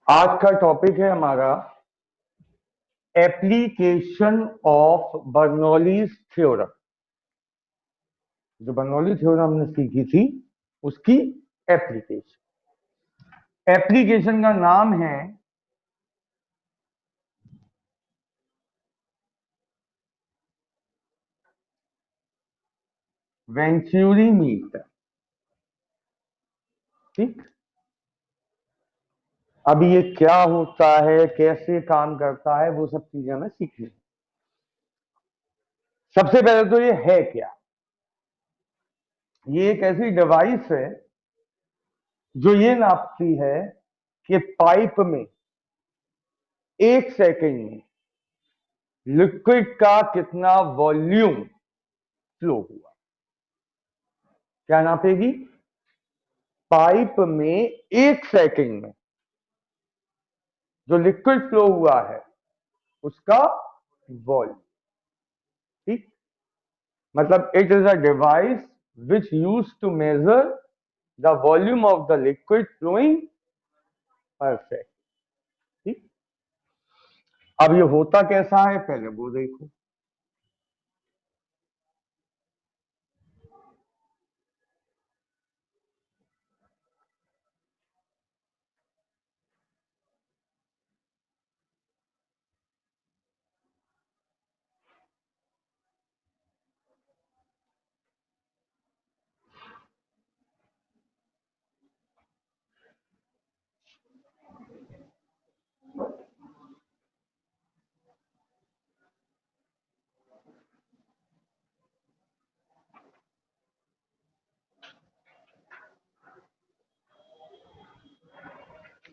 आज का टॉपिक है हमारा एप्लीकेशन ऑफ बर्नौलीज थ्योरम। जो बर्नौली थ्योरम हमने सीखी थी उसकी एप्लीकेशन का नाम है वेंचुरी मीटर। ठीक। अब ये क्या होता है, कैसे काम करता है, वो सब चीजें हमें सीखनी है। सबसे पहले तो ये है क्या। ये एक ऐसी डिवाइस है जो ये नापती है कि पाइप में 1 सेकंड में लिक्विड का कितना वॉल्यूम फ्लो हुआ। क्या नापेगी? पाइप में 1 सेकंड में जो लिक्विड फ्लो हुआ है उसका वॉल्यूम। ठीक। मतलब it is a device which use to measure the volume of the liquid flowing per second. ठीक। अब ये होता कैसा है पहले वो देखो।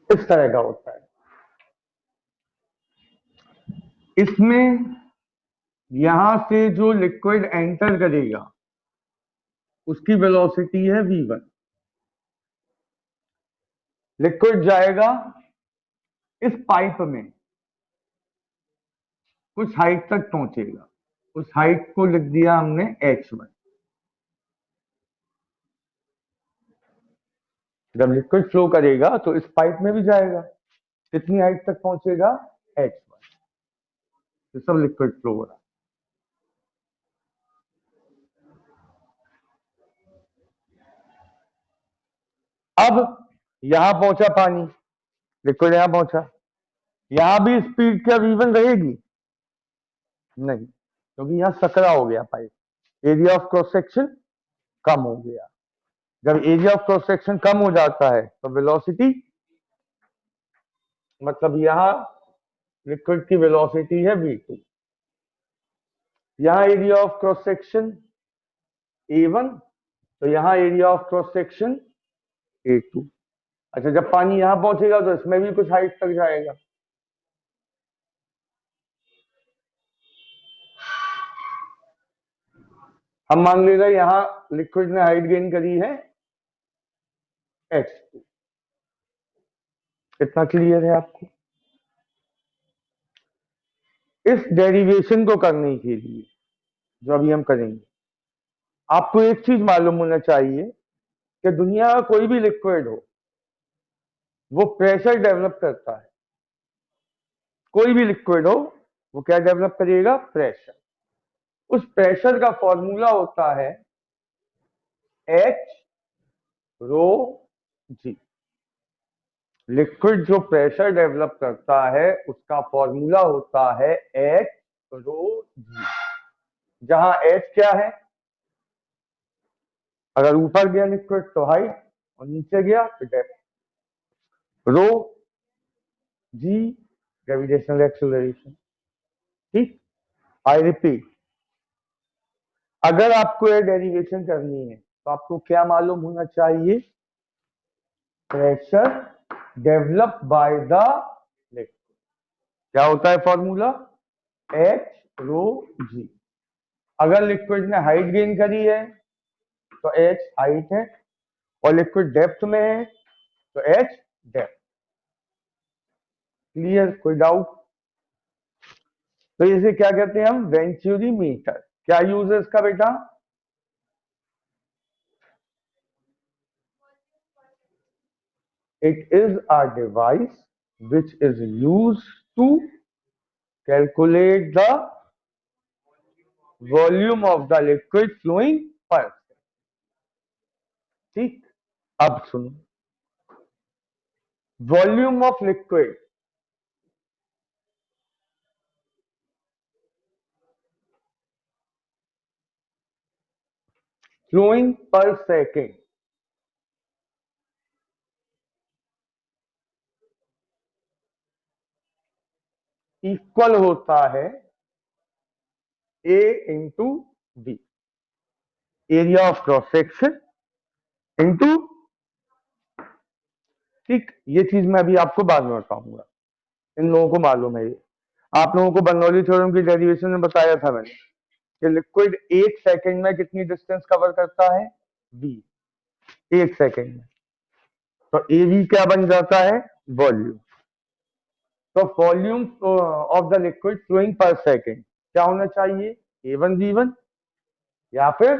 इस तरह का होता है। इसमें यहां से जो लिक्विड एंटर करेगा उसकी वेलोसिटी है v1। लिक्विड जाएगा इस पाइप में, कुछ हाइट तक पहुंचेगा। उस हाइट को लिख दिया हमने h1। जब लिक्विड फ्लो करेगा तो इस पाइप में भी जाएगा। कितनी हाइट तक पहुंचेगा? h1। तो सब लिक्विड फ्लो हो रहा है। अब यहां पहुंचा पानी, लिक्विड यहां पहुंचा। यहां भी स्पीड क्या v1 रहेगी? नहीं, क्योंकि यहां सकरा हो गया pipe. Area of cross section कम हो गया। जब एरिया ऑफ क्रॉस सेक्शन कम हो जाता है तो वेलोसिटी, मतलब यहां लिक्विड की वेलोसिटी है v2। यहां area of cross section a1, तो यहां area of cross section a2। अच्छा, जब पानी यहां पहुंचेगा तो इसमें भी कुछ हाइट तक जाएगा। हम मान लेगा यहां लिक्विड ने हाइट गेन करी है h2। कितना क्लियर है आपको? इस डेरिवेशन को करने के लिए जो अभी हम करेंगे, आपको एक चीज मालूम होना चाहिए कि दुनिया का कोई भी लिक्विड हो वो प्रेशर डेवलप करता है। कोई भी लिक्विड हो वो क्या डेवलप करेगा? प्रेशर। उस प्रेशर का फॉर्मूला होता है एच रो जी। लिक्विड जो प्रेशर डेवलप करता है उसका फॉर्मूला होता है एच रो जी। जहां एच क्या है? अगर ऊपर गया लिक्विड तो हाइट, और नीचे गया तो डेप्थ। रो जी ग्रेविटेशनल एक्सेलरेशन। ठीक। आई रिपीट, अगर आपको ये डेरिवेशन करनी है तो आपको क्या मालूम होना चाहिए? Pressure develop by the liquid. क्या होता है फॉर्मूला? एच रो जी। अगर लिक्विड ने हाइट गेन करी है तो एच हाइट है, और लिक्विड डेप्थ में है तो एच डेप्थ। क्लियर? कोई डाउट? तो इसे क्या कहते हैं हम? Venturi meter. क्या यूज है इसका बेटा? It is a device which is used to calculate the volume of the liquid flowing per second. ठीक, अब सुनो, volume of liquid flowing per second equal होता है A into B, area of cross section into, ठीक, ये चीज मैं अभी आपको बाद में बताऊंगा, इन लोगों को मालूम है ये। आप लोगों को बर्नौली थ्योरम की डेरिवेशन में बताया था मैंने कि लिक्विड 1 सेकंड में कितनी डिस्टेंस कवर करता है, बी, 1 सेकंड में, तो ए बी क्या बन जाता है, वॉल्यूम। तो volume of the liquid flowing per second क्या होना चाहिए, A1 V1, या फिर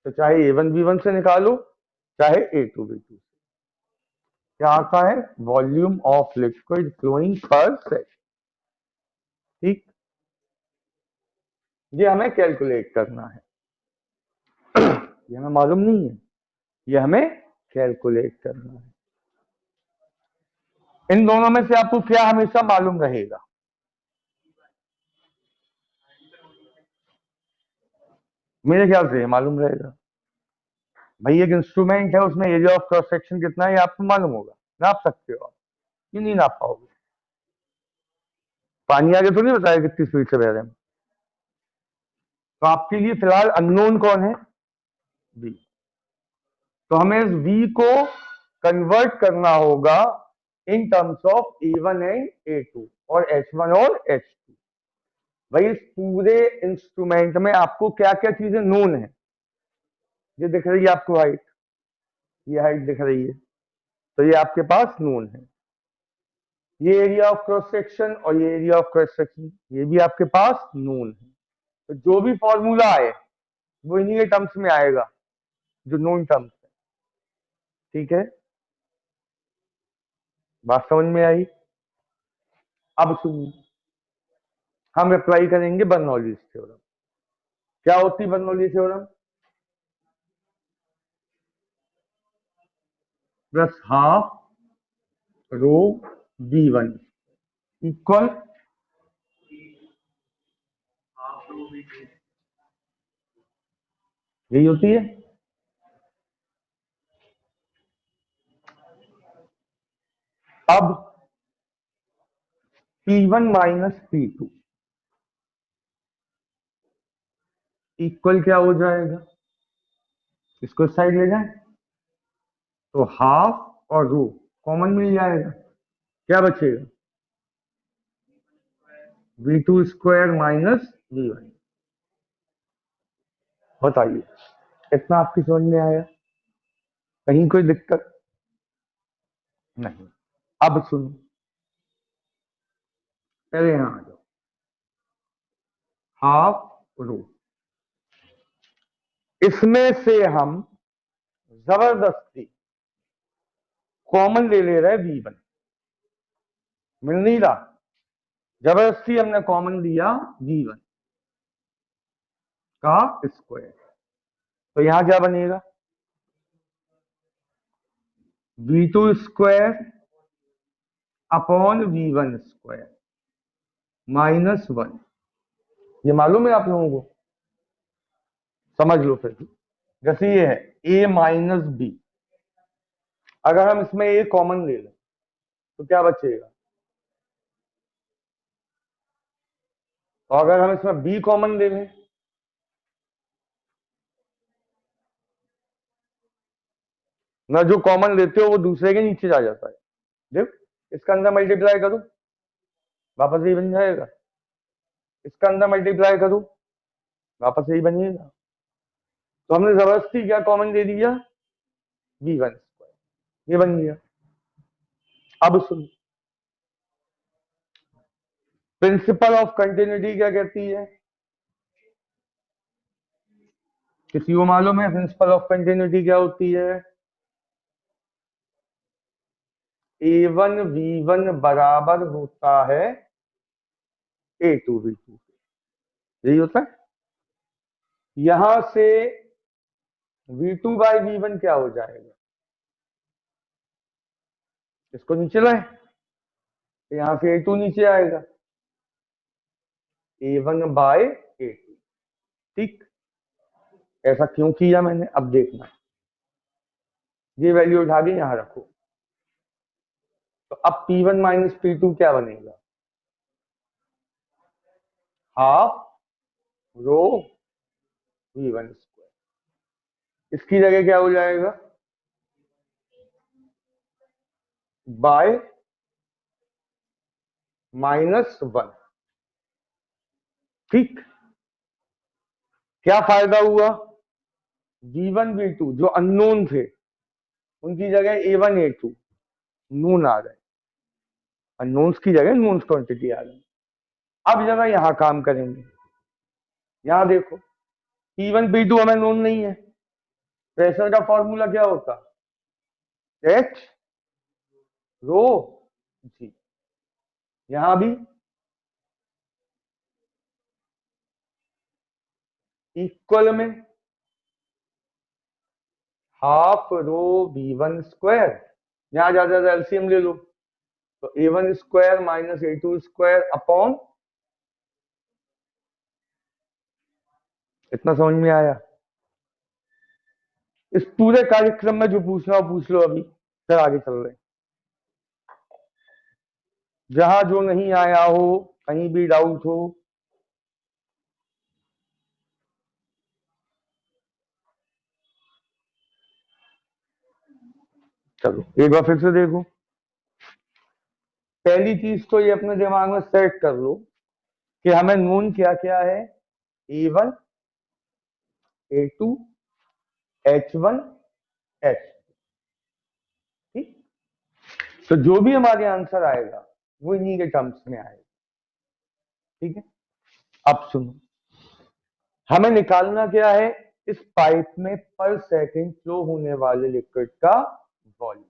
तो चाहे A1 V1 से निकालो चाहे A2 V2 से, क्या आता है, volume of liquid flowing per second. ठीक, ये हमें कैलकुलेट करना है, ये हमें मालूम नहीं है, ये हमें कैलकुलेट करना है। इन दोनों में से आपको क्या हमेशा मालूम रहेगा, मेरे ख्याल से ये मालूम रहेगा। भाई एक इंस्ट्रूमेंट है, उसमें एरिया ऑफ क्रॉस सेक्शन कितना है ये आपको मालूम होगा, नाप सकते हो आप, क्यों नहीं नाप पाओगे, पानी आगे तो नहीं बताया कितनी स्पीड से बह रहे हैं। तो आपके लिए फिलहाल अननोन कौन है, v, तो हमें इस v को कन्वर्ट करना होगा in terms of A1 and A2 और H1 और H2। भाई इस पूरे इंस्ट्रूमेंट में आपको क्या क्या चीजें नोन है, ये दिख रही है आपको हाइट, ये हाइट दिख रही है, तो ये आपके पास नोन है, ये एरिया ऑफ क्रॉस सेक्शन और ये एरिया ऑफ क्रॉस सेक्शन ये भी आपके पास नोन है। तो जो भी फॉर्मूला आए वो इन्हीं के टर्म्स में आएगा जो नोन टर्म्स है। ठीक है, बात समझ में आई। अब सुनिए, हम अप्लाई करेंगे बर्नौलीज थ्योरम। क्या होती Bernoulli theorem, plus half rho V1 equal यही होती है। अब P1 माइनस P2 इक्वल क्या हो जाएगा, इसको साइड ले जाए तो हाफ और रो कॉमन मिल जाएगा, क्या बचेगा, V2 स्क्वायर माइनस V1। बताइए इतना आपकी समझ में आया, कहीं कोई दिक्कत नहीं। अब सुनो, पहले यहां आ जाओ, हाफ रो, इसमें से हम जबरदस्ती कॉमन ले रहे V1, मिल नहीं रहा, जबरदस्ती हमने कॉमन लिया V1 का स्क्वायर, तो यहां क्या बनेगा, V2 square upon V1 square minus 1। ये मालूम है आप लोगों को, समझ लो फिर भी। जैसे ये है A माइनस बी, अगर हम इसमें A कॉमन ले लें तो क्या बचेगा, तो अगर हम इसमें B कॉमन ले लें, ना जो कॉमन लेते हो वो दूसरे के नीचे जा जाता है, देख इसका अंदर मल्टीप्लाई करो वापस यही बन जाएगा, इसका अंदर मल्टीप्लाई करो वापस यही बनेगा। तो हमने जबरदस्ती क्या कॉमन दे दिया, V1 स्क्वायर, ये बन गया। अब सुन, प्रिंसिपल ऑफ कंटिन्यूटी क्या कहती है, किसी को मालूम है प्रिंसिपल ऑफ कंटिन्यूटी क्या होती है, A1 V1 बराबर होता है A2 V2, यही होता है। यहां से V2 बाई V1 क्या हो जाएगा, इसको नीचे लाए तो यहां से A2 नीचे आएगा, A1 बाय A2। ठीक, ऐसा क्यों किया मैंने, अब देखना। ये वैल्यू उठा के यहां रखो, तो अब P1 माइनस P2 क्या बनेगा, हाफ रो V1 स्क्वायर। इसकी जगह क्या हो जाएगा, बाय -1। ठीक, क्या फायदा हुआ, V1 V2 जो अननोन थे उनकी जगह A1 A2 नोन आ गए, अननोन्स की जगह नोन्स क्वांटिटी आ गई। अब जरा यहां काम करेंगे, यहां देखो P1 P2 हमें नोन नहीं है, प्रेशर का फॉर्मूला क्या होता, H रो जी। यहां भी इक्वल में हाफ रो V1 स्क्वायर, यहां ज्यादा एलसीएम ले लो, तो A1 square minus A2 square upon, इतना समझ में आया। इस पूरे कार्यक्रम में जो पूछना हो पूछ लो अभी, फिर आगे चल रहे हैं। जहां जो नहीं आया हो, कहीं भी डाउट हो, चलो एक बार फिर से देखो। पहली चीज तो ये अपने दिमाग में सेट कर लो कि हमें नोन क्या क्या है, A1 A2 H1 H। ठीक, तो जो भी हमारे आंसर आएगा वो इन्हीं के टर्म्स में आएगा। ठीक है, अब सुनो, हमें निकालना क्या है, इस पाइप में पर सेकंड फ्लो होने वाले लिक्विड का वॉल्यूम।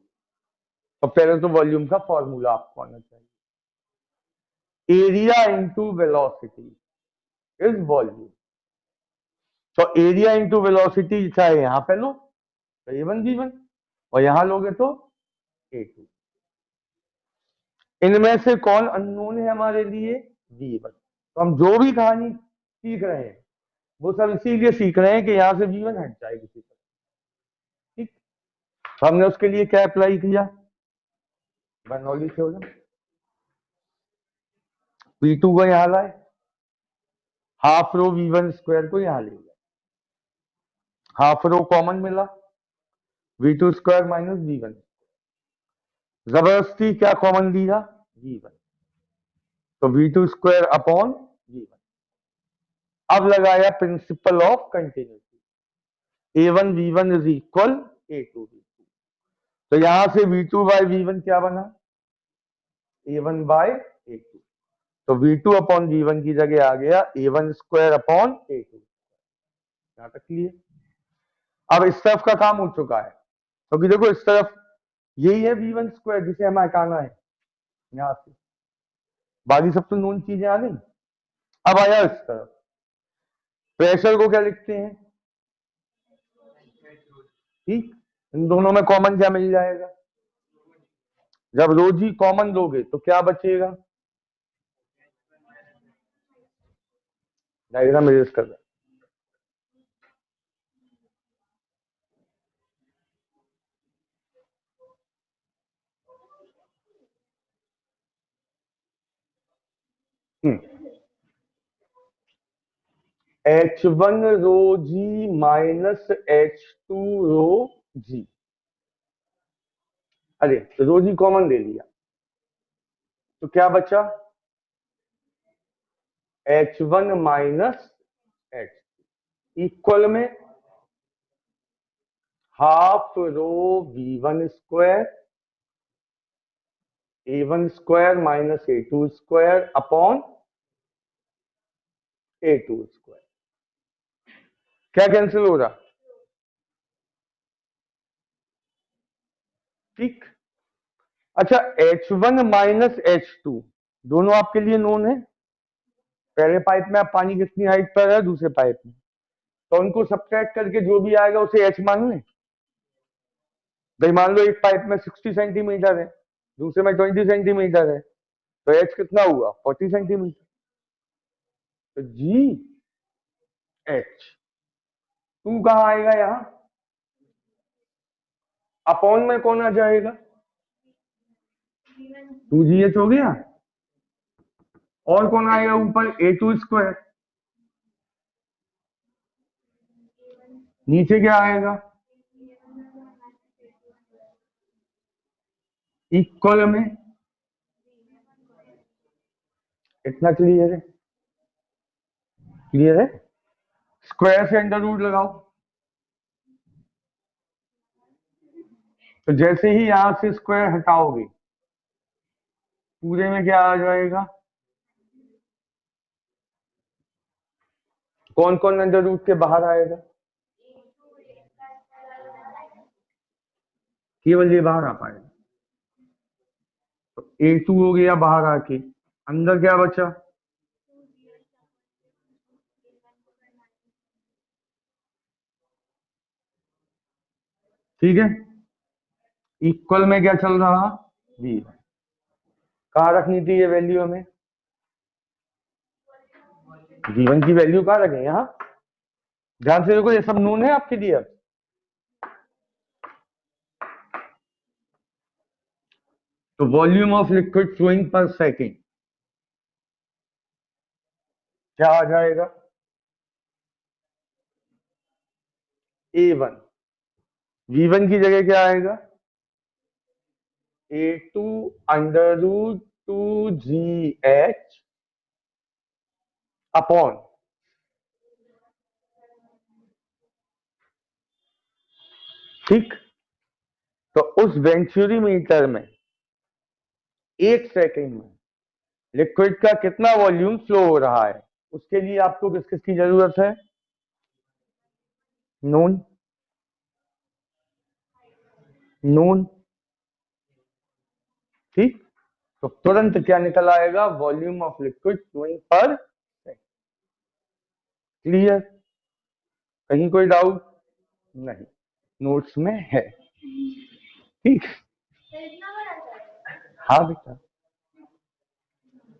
तो पहले तो वॉल्यूम का फॉर्मूला आपको आना चाहिए, area into velocity is volume. तो एरिया इंटू वेलोसिटी चाहे यहां पे लो तो A1 V1, और यहां लोगे तो A2। इनमें से कौन अननोन है हमारे लिए, V1। तो हम जो भी कहानी सीख रहे हैं वो सब इसीलिए सीख रहे हैं कि यहां से V1 हट जाए किसी तरह। ठीक, तो हमने उसके लिए क्या अप्लाई किया, बर्नौली थ्योरम। P2 को यहां लाए, हाफ रो V1 स्क्वायर को यहां ले गए, हाफ रो कॉमन मिला, V2 स्क्वायर माइनस V1, जबरदस्ती क्या कॉमन लिया, V1, तो V2 स्क्वायर अपॉन V1। अब लगाया principle of continuity, A1 V1 is equal A2 V2। तो यहां से V2 बाय V1 क्या बना, A1 बाय A2। तो V2 अपॉन V1 की जगह आ गया A1 स्क्वायर अपॉन A2। यहां तक क्लियर। अब इस तरफ का काम हो चुका है, क्योंकि देखो इस तरफ यही है V1 स्क्वायर जिसे हमें हटाना है यहां से, बाकी सब तो नोन चीजें आ गई। अब आया इस तरफ, प्रेशर को क्या लिखते हैं, ठीक, इन दोनों में कॉमन क्या मिल जाएगा, जब रोजी कॉमन लोगे तो क्या बचेगा, डायग्राम एरेज कर रहा H1 रो जी माइनस H2 रो जी। अरे रो जी कॉमन ले लिया तो क्या बचा, H1 माइनस H इक्वल में half rho V1 square A1 square minus A2 square upon A2 square. क्या कैंसिल हो रहा, ठीक, अच्छा, H1 माइनस H2 दोनों आपके लिए नोन है। पहले पाइप में आप पानी कितनी हाइट पर है, दूसरे पाइप में, तो उनको सब्ट्रैक्ट करके जो भी आएगा उसे H मान लें। भाई मान लो एक पाइप में 60 सेंटीमीटर है, दूसरे में 20 सेंटीमीटर है, तो H कितना हुआ, 40 सेंटीमीटर। तो GH2 कहाँ आएगा, यहाँ अपॉन में कौन आ जाएगा, 2GH हो गया, और कौन आएगा ऊपर, A2 स्क्वायर, नीचे क्या आएगा, इक्वल में, इतना क्लियर है, क्लियर है। स्क्वायर से अंडर रूट लगाओ, तो जैसे ही यहां से स्क्वायर हटाओगे पूरे में क्या आ जाएगा, कौन कौन अंडर रूट के बाहर आएगा, केवल ये बाहर आ पाएगा। तो A2 हो गया बाहर आके, अंदर क्या बचा, ठीक है। इक्वल में क्या चल रहा, V, कहाँ रखनी थी ये वैल्यू हमें, V1 की वैल्यू कहाँ रखें, यहाँ। ध्यान से देखो, ये सब नोन है आपके लिए। तो volume of liquid flowing per second क्या आ जाएगा, A1, V1 की जगह क्या आएगा, A2 under root 2GH upon, ठीक। तो उस वेंचुरी मीटर में एक सेकंड में लिक्विड का कितना वॉल्यूम फ्लो हो रहा है, उसके लिए आपको किस किस की जरूरत है, नोन, नोन, ठीक। तो तुरंत क्या निकल आएगा, volume of liquid flowing per second. Clear, कहीं कोई डाउट नहीं, नोट्स में है, ठीक। हाँ बेटा,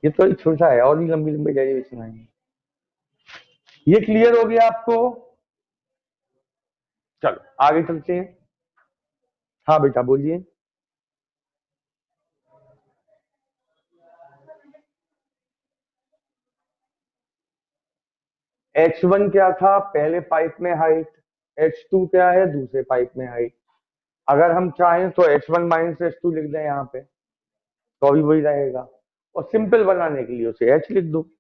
ये तो एक छोटा है, और भी लंबी लंबी डेरिवेशन आएंगे। ये क्लियर हो गया आपको, चलो आगे चलते हैं। हाँ बेटा बोलिए। H1 क्या था पहले पाइप में हाइट, H2 क्या है दूसरे पाइप में हाइट। अगर हम चाहें तो H1 माइनस H2 लिख दें यहाँ पे, तो भी वही रहेगा, और सिंपल बनाने के लिए उसे H लिख दो।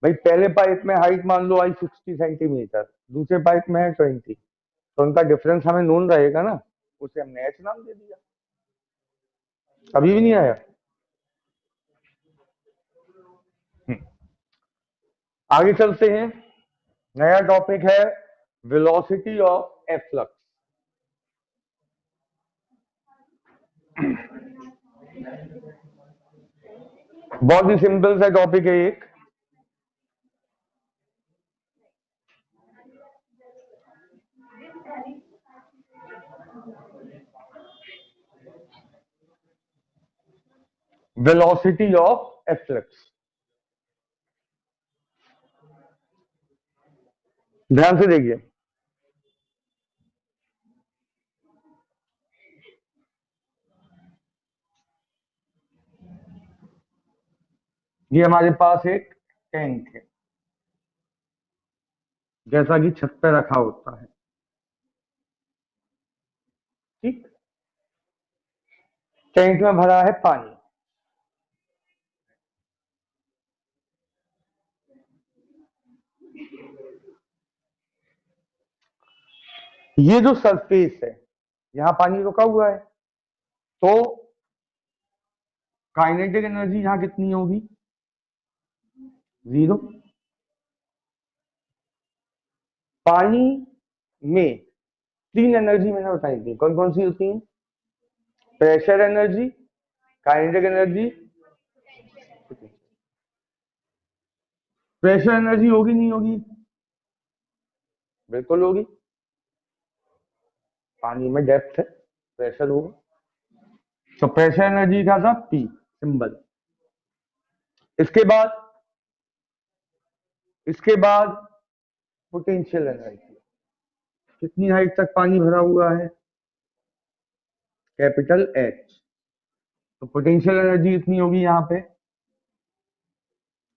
भाई पहले पाइप में हाइट मान लो आई 60 सेंटीमीटर, दूसरे पाइप में है 20, तो उनका डिफरेंस हमें नोन रहेगा ना, उसे हमने H नाम दे दिया। अभी भी नहीं आया, आगे चलते हैं। नया टॉपिक है वेलोसिटी ऑफ एफ्लक्स। बहुत ही सिंपल सा टॉपिक है एक, वेलोसिटी ऑफ एफ्लक्स। ध्यान से देखिए, ये हमारे पास एक टैंक है, जैसा कि छत पे रखा होता है, ठीक। टैंक में भरा है पानी, ये जो सरफेस है यहाँ पानी रुका हुआ है, तो काइनेटिक एनर्जी यहाँ कितनी होगी, 0। पानी में 3 एनर्जी मैंने बताई थी, कौन कौन सी होती है, pressure energy, kinetic energy, pressure energy होगी नहीं होगी? बिल्कुल होगी, पानी में डेप्थ है, प्रेशर होगा। तो प्रेशर एनर्जी का था पी सिंबल। इसके बाद पोटेंशियल एनर्जी, कितनी हाइट तक पानी भरा हुआ है? Capital H. तो पोटेंशियल एनर्जी इतनी होगी यहां पे,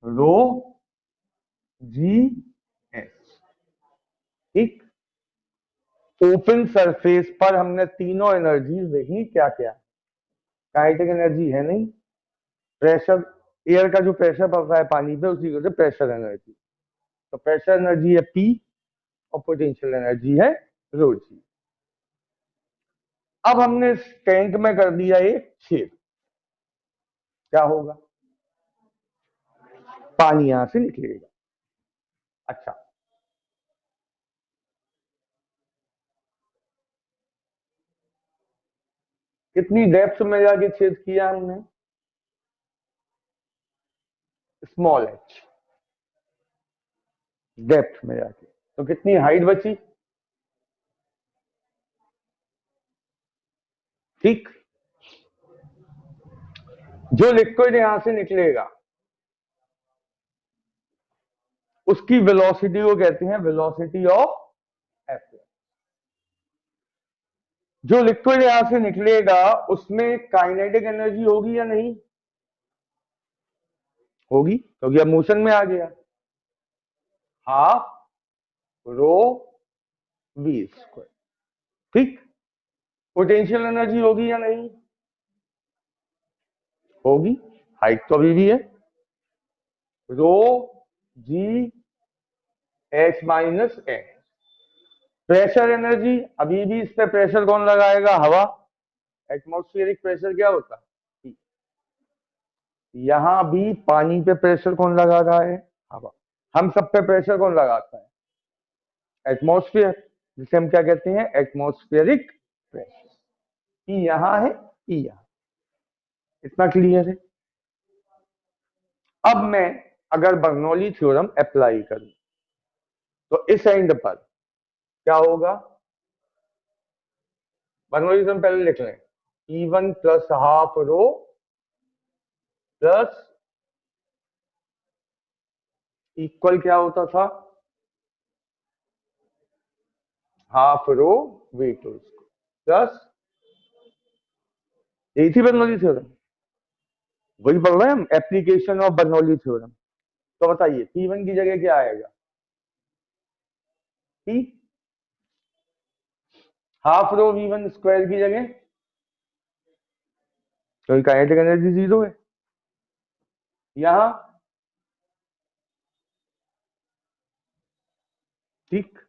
रो जी एस। ठीक, ओपन सरफेस पर हमने तीनों एनर्जी देखी, क्या क्या? काइनेटिक एनर्जी है नहीं, प्रेशर, एयर का जो प्रेशर पड़ रहा है पानी पे उसी को प्रेशर एनर्जी। तो प्रेशर एनर्जी है पी और पोटेंशियल एनर्जी है रो जी। अब हमने इस टैंक में कर दिया एक छेद, क्या होगा? पानी यहां से निकलेगा। अच्छा, कितनी डेप्थ में जाके छेद किया हमने? स्मॉल एच डेप्थ में जाके। तो कितनी हाइट बची? ठीक, जो लिक्विड यहां से निकलेगा उसकी वेलोसिटी को कहते हैं वेलोसिटी ऑफ एफ्लक्स। जो लिक्विड यहां से निकलेगा उसमें काइनेटिक एनर्जी होगी या नहीं होगी? क्योंकि अब मोशन में आ गया। Half rho we square. ठीक, पोटेंशियल एनर्जी होगी या नहीं होगी? हाइट तो अभी भी है, rho g h minus h. Pressure energy, अभी भी इस पे प्रेशर कौन लगाएगा? हवा। एटमॉस्फेरिक प्रेशर क्या होता है? यहां भी पानी पे प्रेशर कौन लगा रहा है? हवा। हम सब पे प्रेशर कौन लगाता है? एटमॉस्फेयर, जिसे हम क्या कहते हैं? Atmospheric pressure. पी यहां है, पी यहां। इतना क्लियर है? अब मैं अगर बर्नौली थ्योरम अप्लाई करूं तो इस एंड पर क्या होगा? बर्नौली थ्योरम पहले लिख लें, E1 plus half rho plus equal क्या होता था? हाफ रो V2 प्लस, यही थी बर्नौली थ्योरम। वही पढ़ रहे हैं हम, एप्लीकेशन ऑफ बर्नौली थ्योरम। तो बताइए P1 की जगह क्या आएगा? P half rho V1 square की जगह, क्योंकि काइनेटिक एनर्जी 0 है। यहां ठीक,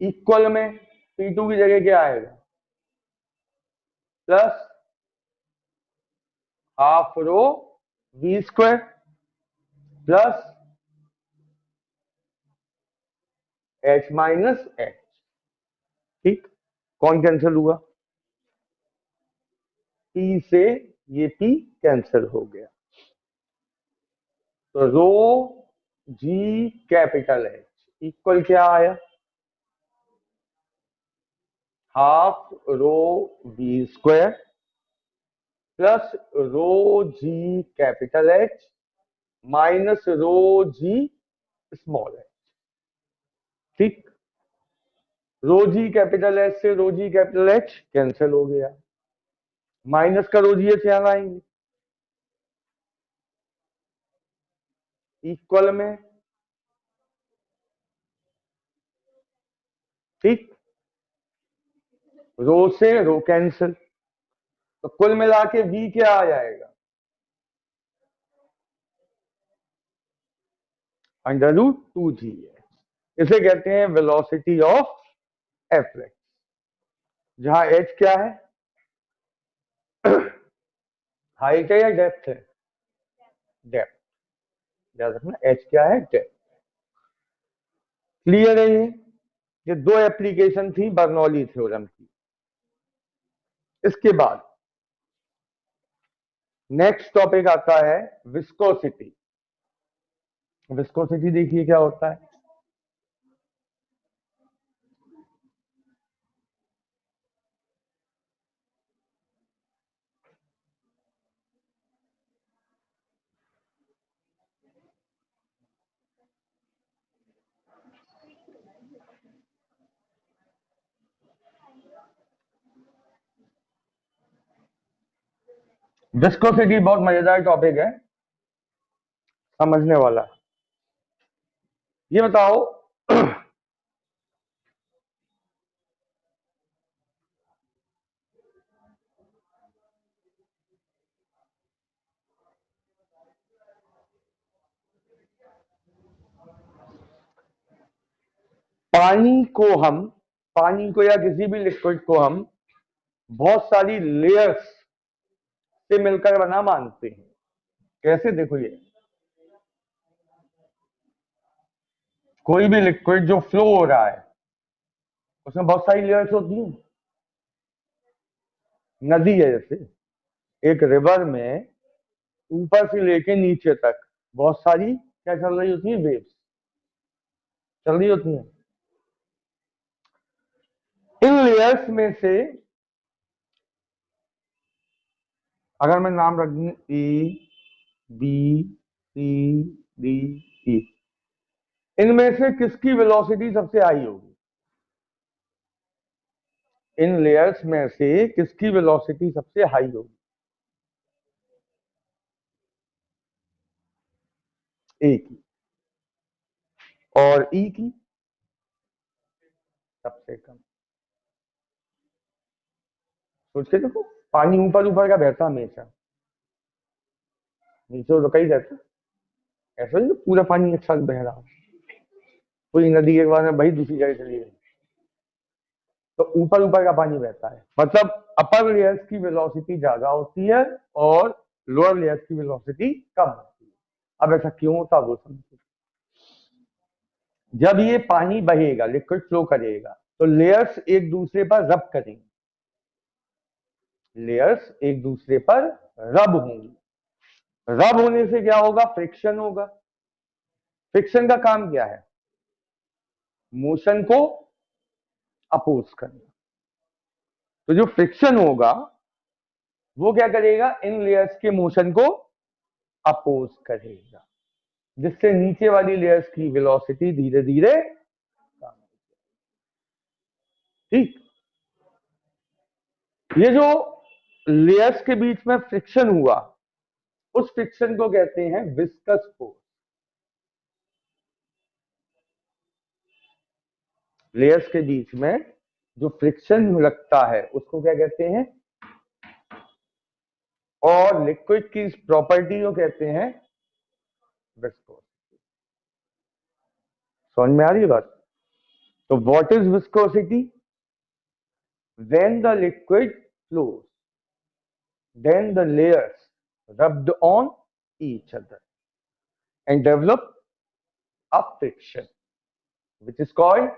इक्वल में P2 की जगह क्या आएगा? Plus half rho V square plus H minus H. ठीक, कौन कैंसिल हुआ? P से ये P कैंसिल हो गया। तो rho g capital H equal क्या आया? Half rho we square plus rho g capital H minus rho g small h. ठीक, रो जी कैपिटल एच से rho g capital H cancel हो गया, माइनस का रो जी एच यहां आएंगे, equal में। ठीक, रो से रो कैंसिल, तो कुल मिला के v क्या आ जाएगा? Under root 2g। इसे कहते हैं वेलोसिटी ऑफ एफ्लक्स, जहां h क्या है? हाइट है या डेप्थ है? डेप्थ, याद रखना h क्या है? डेप्थ। क्लियर है? ये दो एप्लीकेशन थी बर्नौली थ्योरम की। इसके बाद नेक्स्ट टॉपिक आता है विस्कोसिटी। विस्कोसिटी देखिए क्या होता है। विस्कोसिटी बहुत मजेदार टॉपिक है, समझने वाला है। ये बताओ पानी को या किसी भी लिक्विड को हम बहुत सारी लेयर्स से मिलकर बना मानते हैं। कैसे? देखो, ये कोई भी लिक्विड जो फ्लो हो रहा है उसमें बहुत सारी लेयर्स होती हैं। नदी है जैसे, एक रिवर में ऊपर से लेके नीचे तक बहुत सारी क्या चल रही होती है? वेव्स चल रही होती हैं। इन लेयर्स में से अगर मैं नाम रख दूं A B C D E, इनमें से किसकी वेलोसिटी सबसे हाई होगी? इन लेयर्स में से किसकी वेलोसिटी सबसे हाई होगी? ए की। और ई की? सबसे कम। सोच के देखो, पानी ऊपर ऊपर का बहता हमेशा, नीचे तो कहीं रहता। ऐसा नहीं पूरा पानी एक साथ बह रहा, पूरी नदी एक बार में भाई दूसरी जगह चली गई, तो ऊपर ऊपर का पानी बहता है। मतलब अपर लेयर्स की वेलोसिटी ज्यादा होती है और लोअर लेयर्स की वेलोसिटी कम होती है। अब ऐसा क्यों होता है वो समझिए। जब ये पानी बहेगा, लिक्विड फ्लो करेगा, तो लेयर्स एक दूसरे पर रब करेंगे, लेयर्स एक दूसरे पर रब होंगी। रब होने से क्या होगा? फ्रिक्शन होगा। फ्रिक्शन का काम क्या है? मोशन को अपोज करना। तो जो फ्रिक्शन होगा वो क्या करेगा? इन लेयर्स के मोशन को अपोज करेगा, जिससे नीचे वाली लेयर्स की वेलोसिटी धीरे धीरे कम होगी। ठीक, ये जो लेयर्स के बीच में फ्रिक्शन हुआ, उस फ्रिक्शन को कहते हैं विस्कस फोर्स। लेयर्स के बीच में जो फ्रिक्शन लगता है उसको क्या कहते हैं? और लिक्विड की इस प्रॉपर्टी को कहते हैं विस्कोसिटी। समझ में आ रही है बात? तो what is viscosity? When the liquid flows, then the layers rubbed on each other and develop a friction, which is called,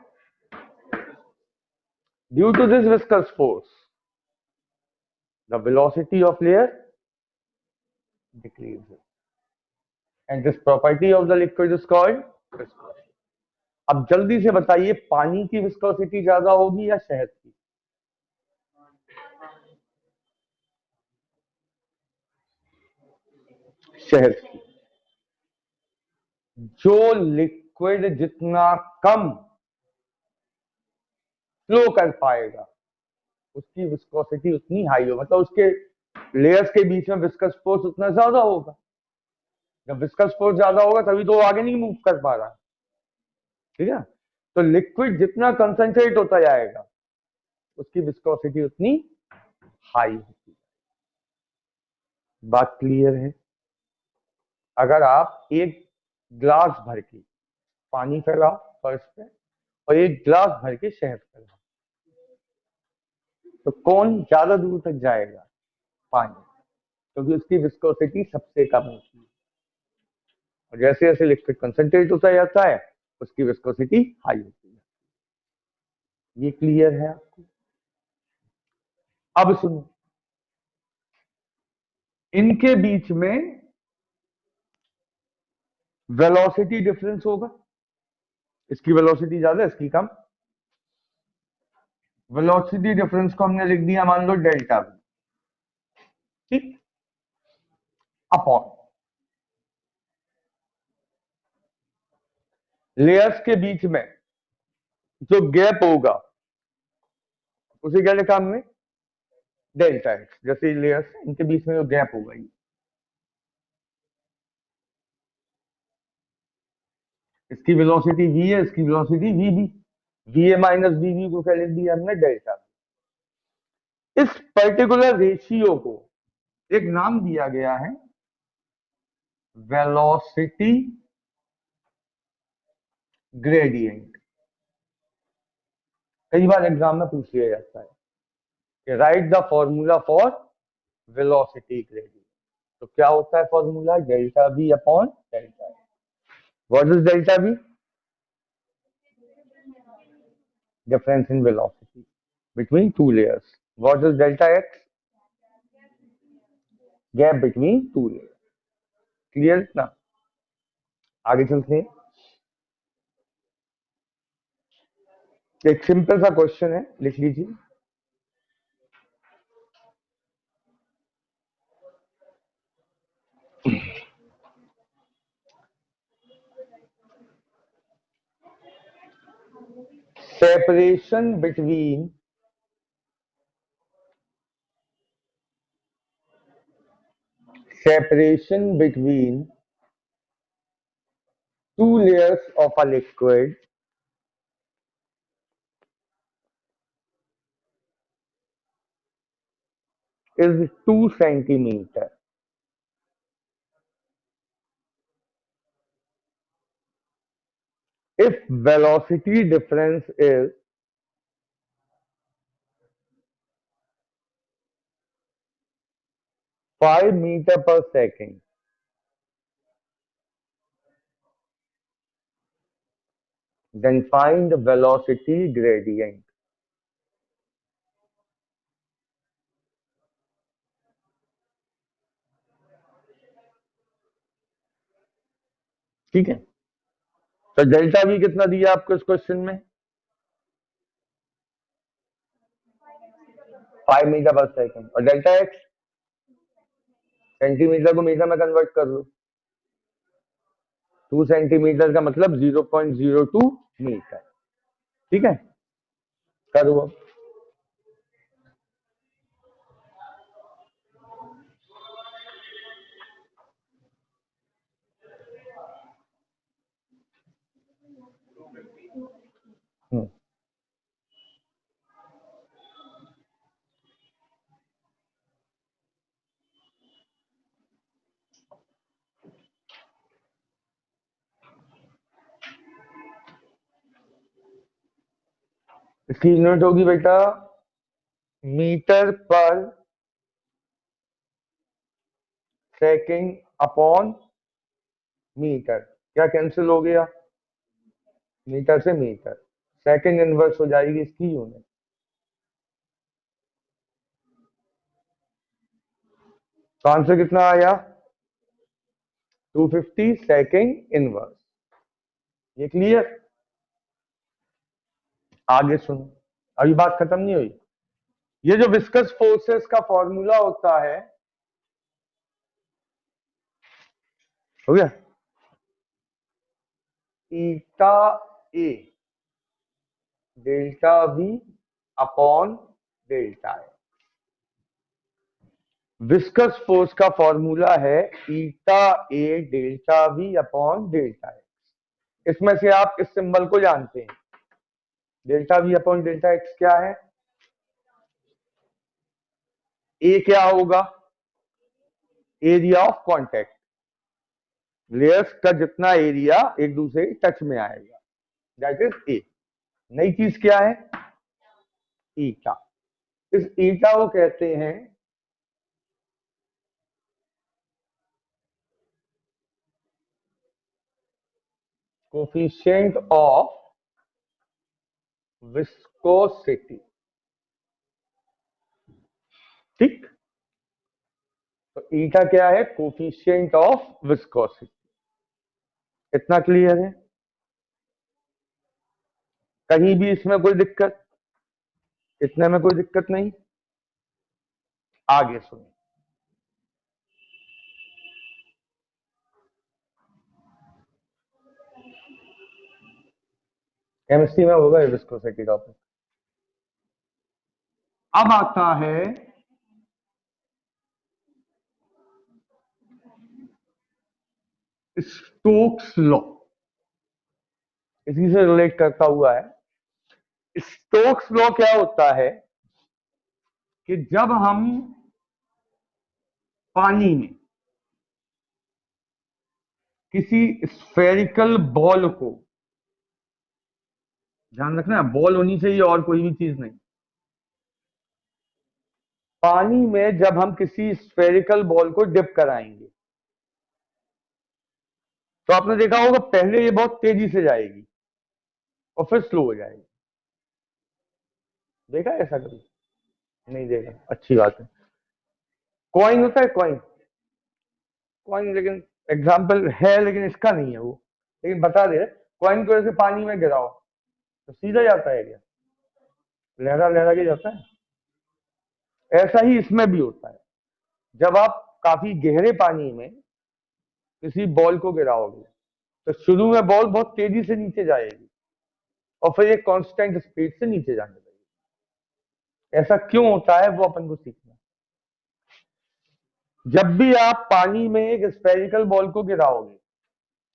due to this viscous force, the velocity of layer decreases, and this property of the liquid is called viscosity. अब जल्दी से बताइए, पानी की viscosity ज्यादा होगी या शहद की? शहद की। जो लिक्विड जितना कम फ्लो कर पाएगा उसकी विस्कोसिटी उतनी हाई हो, मतलब उसके लेयर्स के बीच में विस्कस फोर्स उतना ज्यादा होगा। जब विस्कस फोर्स ज्यादा होगा तभी तो वो आगे नहीं मूव कर पा रहा। ठीक है, तो लिक्विड जितना कंसंट्रेट होता जाएगा उसकी विस्कोसिटी उतनी हाई होती है। बात क्लियर है? अगर आप एक ग्लास भर के पानी फैलाओ फर्श पे और एक ग्लास भर के शहद फैलाओ, तो कौन ज्यादा दूर तक जाएगा? पानी, क्योंकि उसकी विस्कोसिटी सबसे कम होती है। और जैसे जैसे लिक्विड कंसंट्रेट होता जाता है उसकी विस्कोसिटी हाई होती है। ये क्लियर है आपको? अब सुनो, इनके बीच में वेलोसिटी डिफरेंस होगा। इसकी वेलोसिटी ज्यादा, इसकी कम। वेलोसिटी डिफरेंस को हमने लिख दिया, मान लो डेल्टा v, ठीक, अपॉन लेयर्स के बीच में जो गैप होगा उसे क्या लिखा हमने, डेल्टा एक्स। जैसे लेयर्स इनके बीच में जो गैप होगा ये, इसकी वेलोसिटी v है, इसकी velocity vb। va minus vb को क्या लिख दिया हमने, डेल्टा। इस पर्टिकुलर रेशियो को एक नाम दिया गया है वेलोसिटी ग्रेडियंट। कई बार एग्जाम में पूछ लिया जाता है कि right the formula for velocity gradient. तो क्या होता है formula, delta v upon delta x. What is delta v? Difference in velocity between two layers. What is delta x? Gap between two layers. Clear ना? आगे चलते हैं। एक simple सा क्वेश्चन है, लिख लीजिए। Separation between two layers of a liquid is 2 centimeter. If velocity difference is 5 meter per second, then find the velocity gradient. ठीक है, तो डेल्टा v कितना दिया आपको इस क्वेश्चन में, 5 मीटर पर सेकंड। और डेल्टा एक्स, सेंटीमीटर को मीटर में कन्वर्ट कर लो। 2 सेंटीमीटर का मतलब 0.02 मीटर। ठीक है, करो अब। इसकी यूनिट होगी बेटा मीटर पर सेकंड अपॉन मीटर। क्या कैंसिल हो गया, मीटर से मीटर, सेकंड इनवर्स हो जाएगी इसकी यूनिट। तो आंसर कितना आया, 250 सेकंड इनवर्स। ये क्लियर? आगे सुनो, अभी बात खत्म नहीं हुई। ये जो विस्कस फोर्सेस का फॉर्मूला होता है, हो गया, eta A delta V upon delta A. Viscous force का फॉर्मूला है eta A delta V upon delta X. इसमें से आप इस सिंबल को जानते हैं, delta V upon delta X क्या है, ए क्या होगा, एरिया ऑफ कांटेक्ट। लेयर्स का जितना एरिया एक दूसरे टच में आएगा, दैट इज ए। नई चीज क्या है, ईटा। इस ईटा को कहते हैं कोफिशिएंट ऑफ विस्कोसिटी। ठीक, तो ईटा क्या है? Coefficient of viscosity. इतना क्लियर है? कहीं भी इसमें कोई दिक्कत? इतने में कोई दिक्कत नहीं? आगे सुनिए। केमिस्ट्री में होगा ये विस्कोसिटी टॉपिक। अब आता है स्टोक्स लॉ, इसी से रिलेट करता हुआ है। स्टोक्स लॉ क्या होता है कि जब हम पानी में किसी स्फेरिकल बॉल को, ध्यान रखना बॉल होनी चाहिए और कोई भी चीज नहीं, पानी में जब हम किसी स्फेरिकल बॉल को डिप कराएंगे तो आपने देखा होगा पहले ये बहुत तेजी से जाएगी और फिर स्लो हो जाएगी। देखा है ऐसा कभी? नहीं देखा, अच्छी बात है। कॉइन होता है, कॉइन, कॉइन लेकिन एग्जाम्पल है, लेकिन इसका नहीं है वो, लेकिन बता दे रहे, कॉइन को ऐसे पानी में गिराओ तो सीधा जाता है क्या? लहरा लहरा के जाता है। ऐसा ही इसमें भी होता है। जब आप काफी गहरे पानी में किसी बॉल को गिराओगे तो शुरू में बॉल बहुत तेजी से नीचे जाएगी और फिर एक कांस्टेंट स्पीड से नीचे जाने लगेगी। ऐसा क्यों होता है वो अपन को सीखना है। जब भी आप पानी में एक स्फेरिकल बॉल को गिराओगे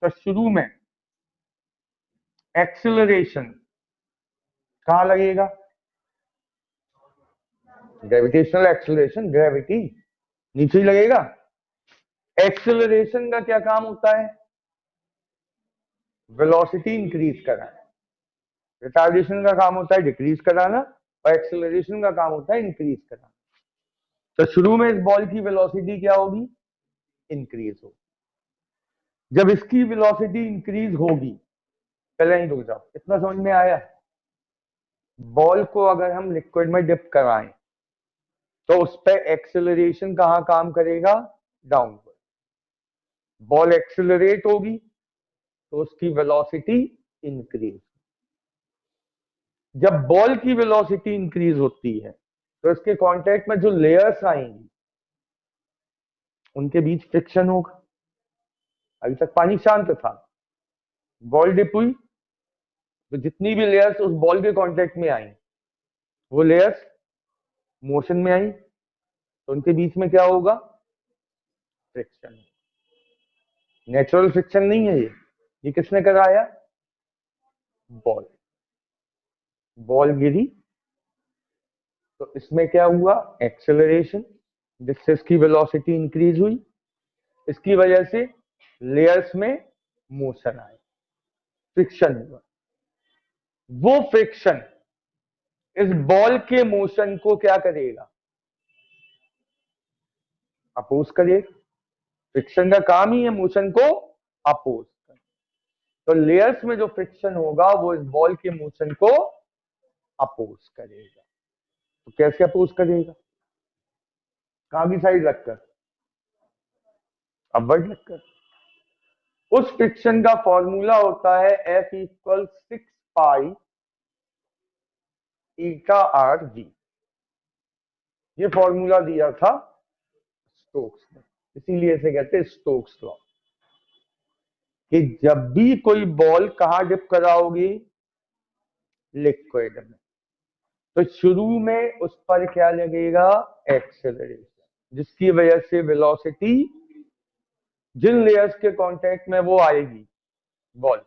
तो शुरू में एक्सिलरेशन कहां लगेगा? ग्रेविटेशनल एक्सिलरेशन, ग्रेविटी नीचे ही लगेगा। एक्सिलरेशन का क्या काम होता है? वेलोसिटी इंक्रीज कराना। रिटार्डेशन का काम होता है डिक्रीज कराना और एक्सिलरेशन का काम होता है इंक्रीज कराना। तो शुरू में इस बॉल की वेलोसिटी क्या होगी? इंक्रीज होगी। जब इसकी वेलोसिटी इंक्रीज होगी, पहले ही रुक जाओ, इतना समझ में आया? बॉल को अगर हम लिक्विड में डिप कराएं तो उस पर एक्सिलरेशन कहां काम करेगा? डाउनवर्ड। बॉल एक्सिलरेट होगी तो उसकी वेलोसिटी इंक्रीज। जब बॉल की वेलोसिटी इंक्रीज होती है तो इसके कांटेक्ट में जो लेयर्स आएंगी उनके बीच फ्रिक्शन होगा। अभी तक पानी शांत था, बॉल डिप हुई तो जितनी भी लेयर्स उस बॉल के कांटेक्ट में आई वो लेयर्स मोशन में आई तो उनके बीच में क्या होगा? फ्रिक्शन। नेचुरल फ्रिक्शन नहीं है ये किसने कराया? बॉल। बॉल गिरी तो इसमें क्या हुआ? एक्सेलरेशन, जिससे इसकी वेलोसिटी इंक्रीज हुई। इसकी वजह से लेयर्स में मोशन आया, फ्रिक्शन हुआ। वो फ्रिक्शन इस बॉल के मोशन को क्या करेगा? अपोज करेगा। फ्रिक्शन का काम ही है मोशन को अपोज करना। तो लेयर्स में जो फ्रिक्शन होगा वो इस बॉल के मोशन को अपोज करेगा। तो कैसे अपोज करेगा? कहां की साइड रखकर? अपवर्ड रखकर। उस फ्रिक्शन का फॉर्मूला होता है F equal 6 pi eta R G. ये फॉर्मूला दिया था स्टोक्स ने, इसीलिए इसे कहते हैं स्टोक्स लॉ। कि जब भी कोई बॉल कहां डिप कराओगी? लिक्विड में, तो शुरू में उस पर क्या लगेगा? एक्सेलरेशन, जिसकी वजह से वेलोसिटी जिन लेयर्स के कांटेक्ट में वो आएगी बॉल,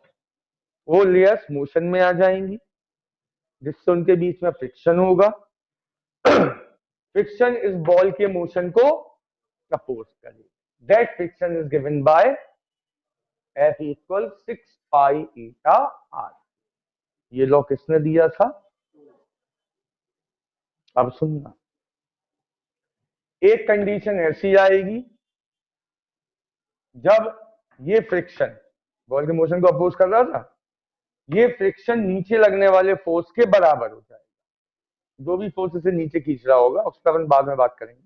वो लेयर्स मोशन में आ जाएंगी, जिससे उनके बीच में फ्रिक्शन होगा। फ्रिक्शन इस बॉल के मोशन को अपोज करेगा। That friction is given by F equal 6 pi eta r. ये लॉ किसने दिया था? अब सुनना, एक कंडीशन ऐसी आएगी जब ये फ्रिक्शन बॉल के मोशन को अपोज कर रहा था, ये फ्रिक्शन नीचे लगने वाले फोर्स के बराबर हो जाएगा। जो भी फोर्स इसे नीचे खींच रहा होगा उस पर अपन बाद में बात करेंगे।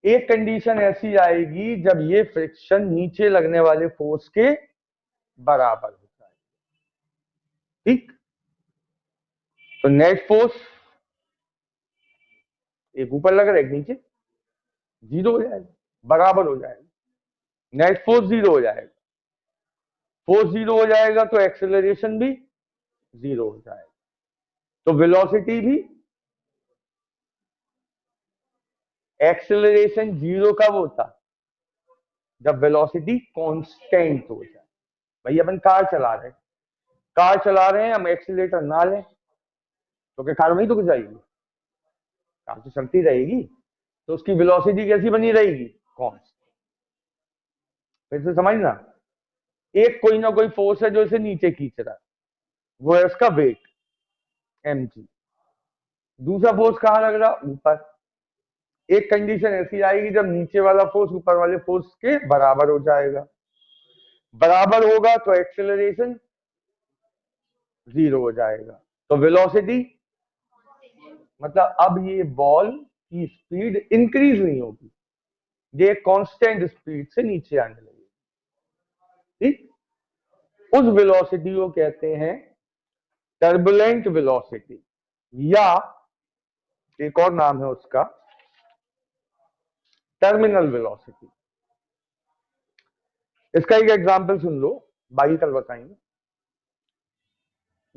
एक कंडीशन ऐसी आएगी जब ये फ्रिक्शन नीचे लगने वाले फोर्स के बराबर हो जाए, ठीक। तो नेट फोर्स एक ऊपर लग रहा है एक नीचे, जीरो हो जाएगा, बराबर हो जाएगा, नेट फोर्स जीरो हो जाएगा। फोर्स जीरो हो जाएगा तो एक्सेलरेशन भी जीरो हो जाएगा, तो वेलोसिटी भी, एक्सेलरेशन जीरो कब होता, जब वेलोसिटी कांस्टेंट हो जाए। भाई अपन कार चला रहे हैं, हम एक्सीलरेटर ना लें तो क्या कार वहीं तो जाएगी, कार तो चलती रहेगी, तो उसकी वेलोसिटी कैसी बनी रहेगी, कांस्टेंट। फिर से समझना, एक कोई ना कोई फोर्स है जो इसे नीचे खींच रहा है, वो है उसका वेट mg। दूसरा फोर्स कहां लग रहा, ऊपर। एक कंडीशन ऐसी आएगी जब नीचे वाला फोर्स ऊपर वाले फोर्स के बराबर हो जाएगा, बराबर होगा तो एक्सेलरेशन जीरो हो जाएगा, तो वेलोसिटी, मतलब अब ये बॉल की स्पीड इंक्रीज नहीं होगी, ये कांस्टेंट स्पीड से नीचे आने लगेगी, ठीक। उस वेलोसिटी को कहते हैं टर्बुलेंट वेलोसिटी, या एक और नाम है उसका टर्मिनल वेलोसिटी। इसका एक एग्जांपल सुन लो, बाकी कल बताएंगे।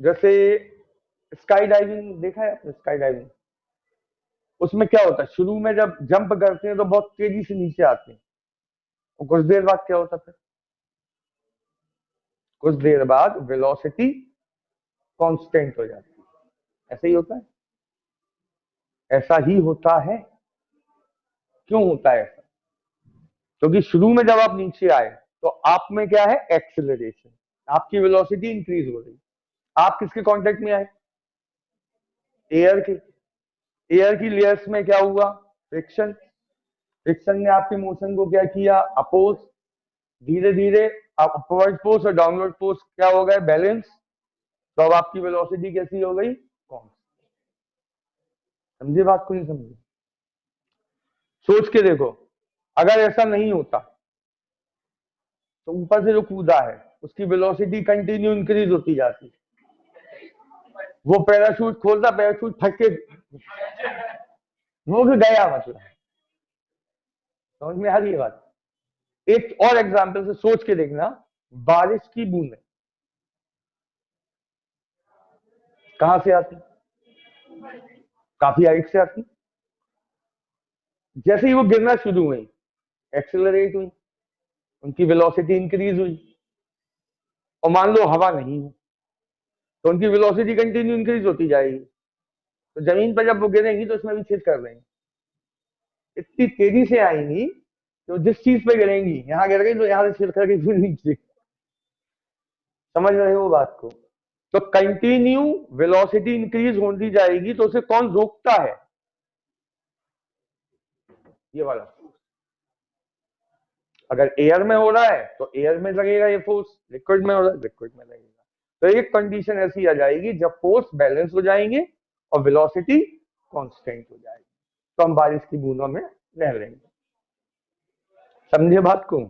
जैसे स्काई डाइविंग देखा है आपने, स्काई डाइविंग, उसमें क्या होता है, शुरू में जब जंप करते हैं तो बहुत तेजी से नीचे आते हैं, और कुछ देर बाद क्या होता है, कुछ देर बाद वेलोसिटी कांस्टेंट हो जाती है। ऐसा ही होता है, ऐसा ही होता है। क्यों होता है ऐसा, क्योंकि शुरू में जब आप नीचे आए तो आप में क्या है, एक्सेलरेशन, आपकी वेलोसिटी इंक्रीज हो रही। आप किसके कांटेक्ट में आए, एयर के। एयर की लेयर्स में क्या हुआ, फ्रिक्शन। फ्रिक्शन ने आपके मोशन को क्या किया, अपोज। धीरे धीरे अपवर्ड फोर्स और डाउनवर्ड फोर्स क्या हो गए, बैलेंस। तो अब आपकी वेलोसिटी कैसी हो गई, कांस्टेंट। समझे बात को, नहीं समझे, सोच के देखो। अगर ऐसा नहीं होता तो ऊपर से जो कूदा है उसकी वेलोसिटी कंटिन्यू इंक्रीज होती जाती, वो पैराशूट खोलता, पैराशूट फट के वो गया, मतलब समझ में आ रही है बात। एक और एग्जांपल से सोच के देखना, बारिश की बूंदें कहां से आती, काफी हाइट से आती। जैसे ही वो गिरना शुरू हुई, एक्सेलरेट हुई, उनकी वेलोसिटी इंक्रीज हुई, और मान लो हवा नहीं है तो उनकी वेलोसिटी कंटिन्यू इंक्रीज होती जाएगी। तो जमीन पर जब वो गिरेंगी तो उसमें भी छेद कर देंगे, इतनी तेजी से आएंगी तो जिस चीज पे गिरेंगी, यहां गिर गई तो यहां से छेद करके फिर नीचे। समझ रहे हो बात को। तो कंटिन्यू वेलोसिटी इंक्रीज होती जाएगी, तो उसे कौन रोकता है, ये वाला। अगर एयर में हो रहा है तो एयर में लगेगा ये फोर्स, लिक्विड में हो रहा है लिक्विड में लगेगा। तो एक कंडीशन ऐसी आ जाएगी जब फोर्स बैलेंस हो जाएंगे और वेलोसिटी कांस्टेंट हो जाएगी, तो हम बारिश की बूंदों में रह लेंगे। समझे बात को,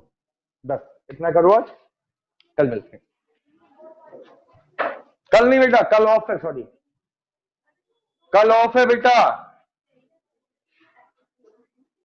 बस इतना करो आज, कल मिलते हैं। कल नहीं बेटा, कल ऑफ है, सॉरी, कल ऑफ है बेटा।